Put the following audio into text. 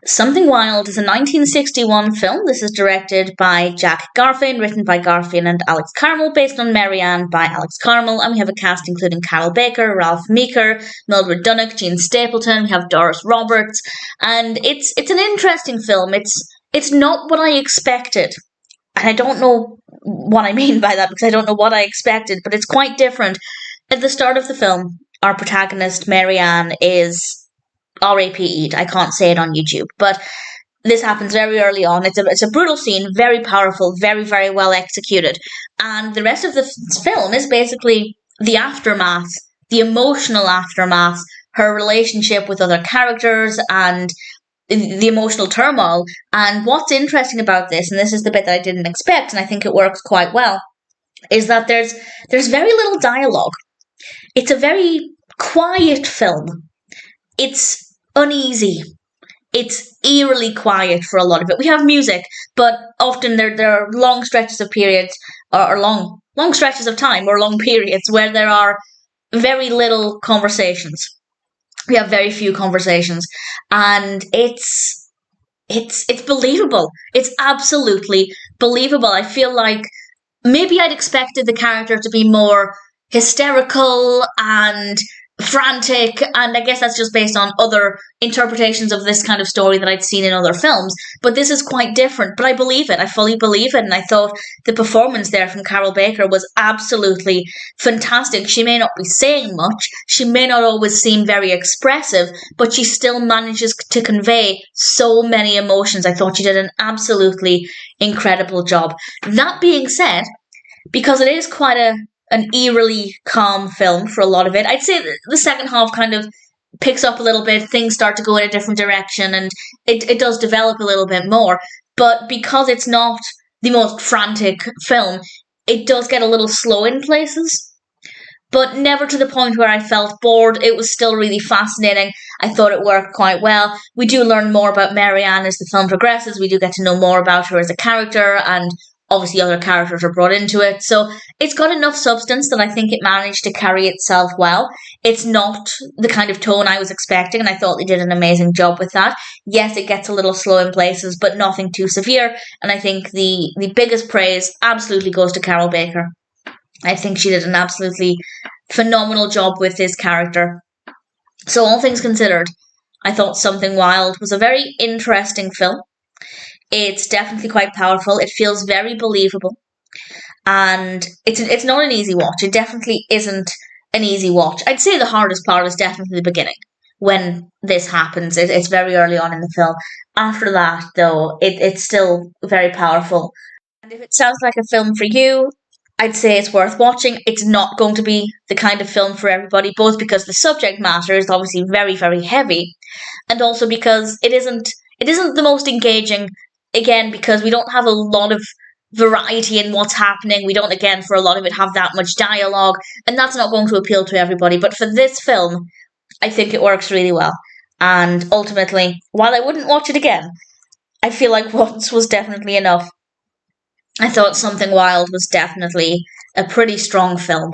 Something Wild is a 1961 film. This is directed by Jack Garfein, written by Garfein and Alex Karmel, based on Marianne by Alex Karmel, and we have a cast including Carol Baker, Ralph Meeker, Mildred Dunnock, Jean Stapleton, we have Doris Roberts, and it's an interesting film. It's not what I expected. And I don't know what I mean by that because I don't know what I expected, but it's quite different. At the start of the film, our protagonist, Marianne, is RAPE'd. I can't say it on YouTube, but this happens very early on. It's a brutal scene, very powerful, very, very well executed. And the rest of the film is basically the aftermath, the emotional aftermath, her relationship with other characters and the emotional turmoil. And what's interesting about this, and this is the bit that I didn't expect, and I think it works quite well, is that there's very little dialogue. It's a very quiet film. It's uneasy. It's eerily quiet for a lot of it. We have music, but often there are long stretches of periods, or long stretches of time, or long periods where there are very little conversations. We have very few conversations, and it's believable. It's absolutely believable. I feel like maybe I'd expected the character to be more hysterical and frantic, and I guess that's just based on other interpretations of this kind of story that I'd seen in other films, but this is quite different. But I believe it. I fully believe it, and I thought the performance there from Carol Baker was absolutely fantastic. She may not be saying much, she may not always seem very expressive, but she still manages to convey so many emotions. I thought she did an absolutely incredible job. That being said, because it is quite an eerily calm film for a lot of it, I'd say the second half kind of picks up a little bit, things start to go in a different direction, and it does develop a little bit more. But because it's not the most frantic film, it does get a little slow in places, but never to the point where I felt bored. It was still really fascinating. I thought it worked quite well. We do learn more about Marianne as the film progresses. We do get to know more about her as a character, and obviously other characters are brought into it. So it's got enough substance that I think it managed to carry itself well. It's not the kind of tone I was expecting, and I thought they did an amazing job with that. Yes, it gets a little slow in places, but nothing too severe. And I think the biggest praise absolutely goes to Carol Baker. I think she did an absolutely phenomenal job with this character. So all things considered, I thought Something Wild was a very interesting film. It's definitely quite powerful. It feels very believable. And it's not an easy watch. It definitely isn't an easy watch. I'd say the hardest part is definitely the beginning. When this happens, it's very early on in the film. After that, though, it's still very powerful. And if it sounds like a film for you, I'd say it's worth watching. It's not going to be the kind of film for everybody, both because the subject matter is obviously very, very heavy, and also because it isn't the most engaging. Again, because we don't have a lot of variety in what's happening. We don't, again, for a lot of it, have that much dialogue, and that's not going to appeal to everybody. But for this film, I think it works really well. And ultimately, while I wouldn't watch it again, I feel like once was definitely enough. I thought Something Wild was definitely a pretty strong film.